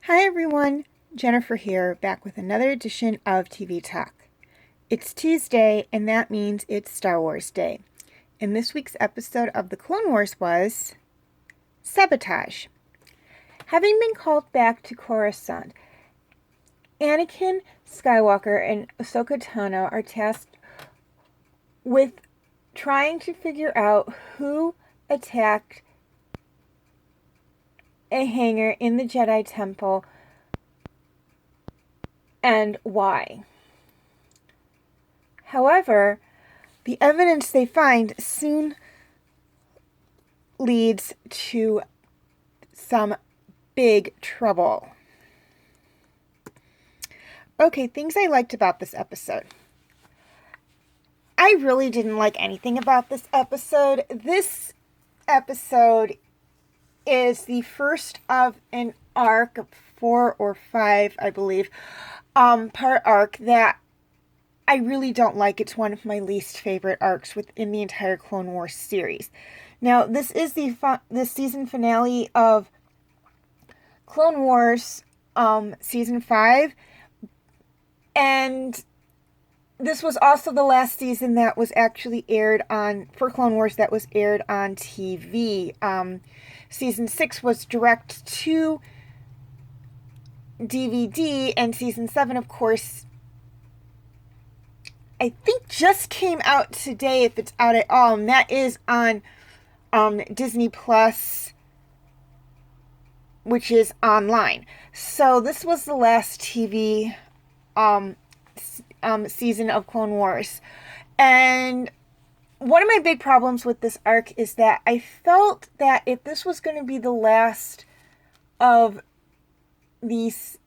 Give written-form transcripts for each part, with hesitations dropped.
Hi everyone, Jennifer here, back with another edition of TV Talk. It's Tuesday, and that means it's Star Wars Day. And this week's episode of The Clone Wars was Sabotage. Having been called back to Coruscant, Anakin Skywalker and Ahsoka Tano are tasked with trying to figure out who attacked a hangar in the Jedi Temple and why. However, the evidence they find soon leads to some big trouble. Okay, things I liked about this episode. I really didn't like anything about this episode. This episode is the first of an arc of 4 or 5, I believe, part arc that I really don't like. It's one of my least favorite arcs within the entire Clone Wars series. Now, this is the season finale of Clone Wars season 5, and this was also the last season that was actually aired for Clone Wars that was aired on TV. Season 6 was direct to DVD, and season 7, of course, I think just came out today, if it's out at all, and that is on Disney Plus, which is online. So this was the last TV season of Clone Wars. And one of my big problems with this arc is that I felt that if this was going to be the last of these,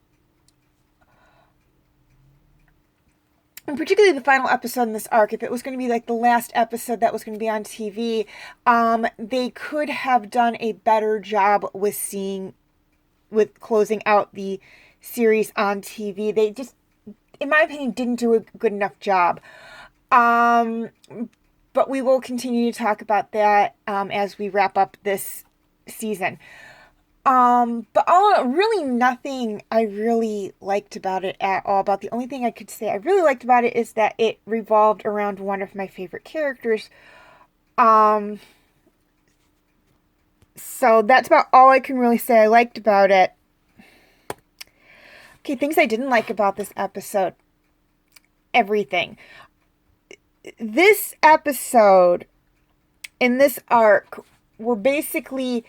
and particularly the final episode in this arc, if it was going to be like the last episode that was going to be on TV, they could have done a better job with closing out the series on TV. They just, in my opinion, didn't do a good enough job. But we will continue to talk about that as we wrap up this season. But really nothing I really liked about it at all. About the only thing I could say I really liked about it is that it revolved around one of my favorite characters. So that's about all I can really say I liked about it. Okay, things I didn't like about this episode. Everything. This episode in this arc were basically,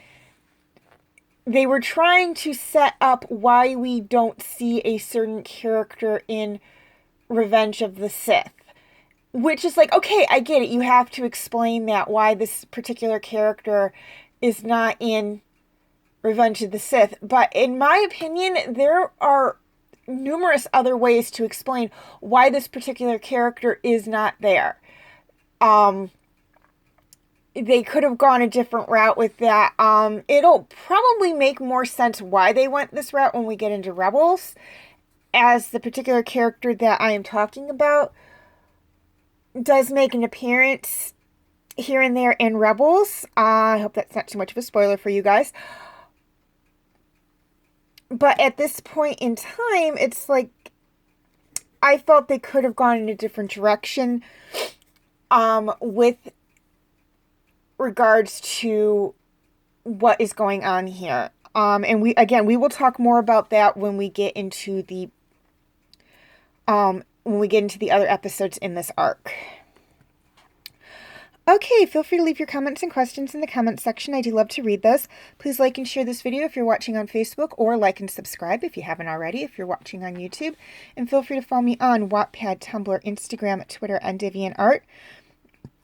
they were trying to set up why we don't see a certain character in Revenge of the Sith. Which is like, okay, I get it. You have to explain that, why this particular character is not in Revenge of the Sith. But in my opinion, there are numerous other ways to explain why this particular character is not there. They could have gone a different route with that. It'll probably make more sense why they went this route when we get into Rebels, as the particular character that I am talking about does make an appearance here and there in Rebels. I hope that's not too much of a spoiler for you guys. But at this point in time, it's like, I felt they could have gone in a different direction with regards to what is going on here. And we will talk more about that when we get into the other episodes in this arc. Okay, feel free to leave your comments and questions in the comments section. I do love to read those. Please like and share this video if you're watching on Facebook, or like and subscribe if you haven't already if you're watching on YouTube. And feel free to follow me on Wattpad, Tumblr, Instagram, Twitter, and DeviantArt.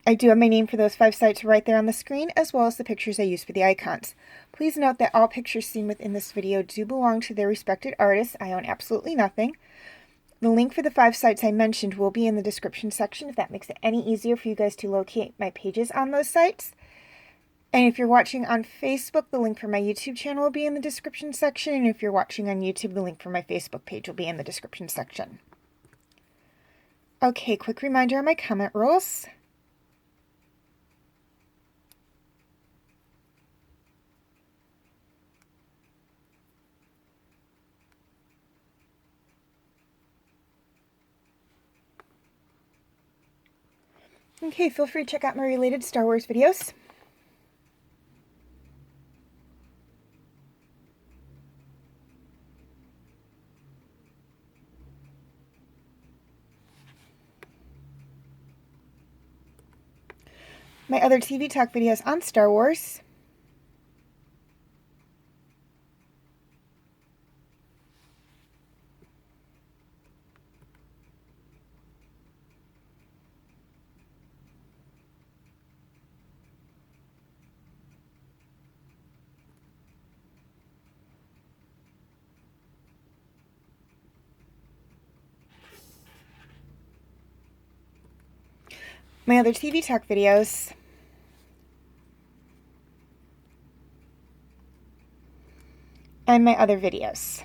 I do have my name for those 5 sites right there on the screen, as well as the pictures I use for the icons. Please note that all pictures seen within this video do belong to their respected artists. I own absolutely nothing. The link for the 5 sites I mentioned will be in the description section if that makes it any easier for you guys to locate my pages on those sites. And if you're watching on Facebook, the link for my YouTube channel will be in the description section. And if you're watching on YouTube, the link for my Facebook page will be in the description section. Okay, quick reminder on my comment rules. Okay, feel free to check out my related Star Wars videos. My other TV talk videos on Star Wars. My other TV talk videos. And my other videos.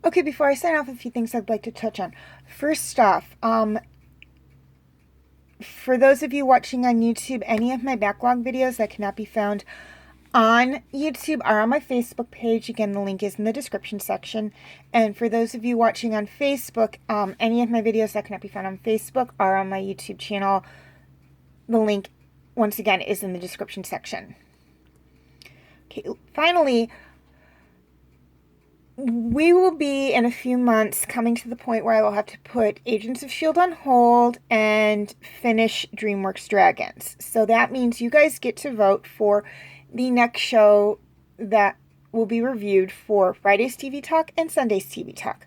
Okay, before I sign off, a few things I'd like to touch on. First off, for those of you watching on YouTube, any of my backlog videos that cannot be found on YouTube are on my Facebook page. Again, the link is in the description section. And for those of you watching on Facebook, any of my videos that cannot be found on Facebook are on my YouTube channel. The link, once again, is in the description section. Okay, finally, we will be, in a few months, coming to the point where I will have to put Agents of S.H.I.E.L.D. on hold and finish DreamWorks Dragons. So that means you guys get to vote for the next show that will be reviewed for Friday's TV Talk and Sunday's TV Talk.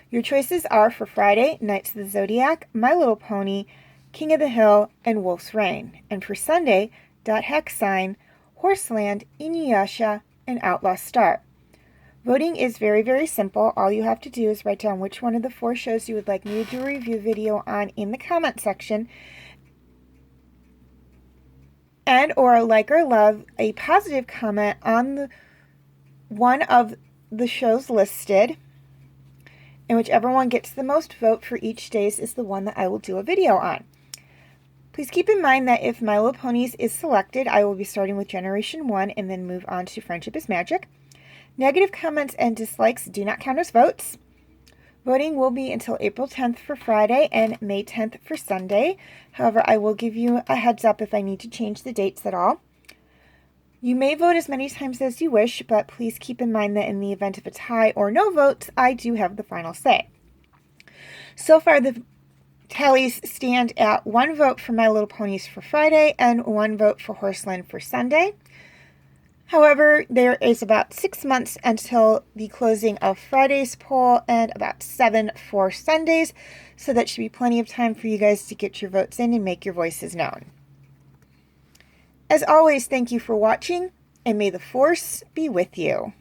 Your choices are for Friday, Knights of the Zodiac, My Little Pony, King of the Hill, and Wolf's Reign. And for Sunday, Dot Hack Sign, Horseland, Inuyasha, and Outlaw Star. Voting is very, very simple. All you have to do is write down which one of the 4 shows you would like me to do a review video on in the comment section, and or like or love a positive comment on one of the shows listed, and whichever one gets the most vote for each day is the one that I will do a video on. Please keep in mind that if My Little Ponies is selected, I will be starting with Generation 1 and then move on to Friendship is Magic. Negative comments and dislikes do not count as votes. Voting will be until April 10th for Friday and May 10th for Sunday. However, I will give you a heads up if I need to change the dates at all. You may vote as many times as you wish, but please keep in mind that in the event of a tie or no votes, I do have the final say. So far, the tallies stand at 1 vote for My Little Ponies for Friday and 1 vote for Horseland for Sunday. However, there is about 6 months until the closing of Friday's poll and about 7 for Sundays, so that should be plenty of time for you guys to get your votes in and make your voices known. As always, thank you for watching, and may the Force be with you.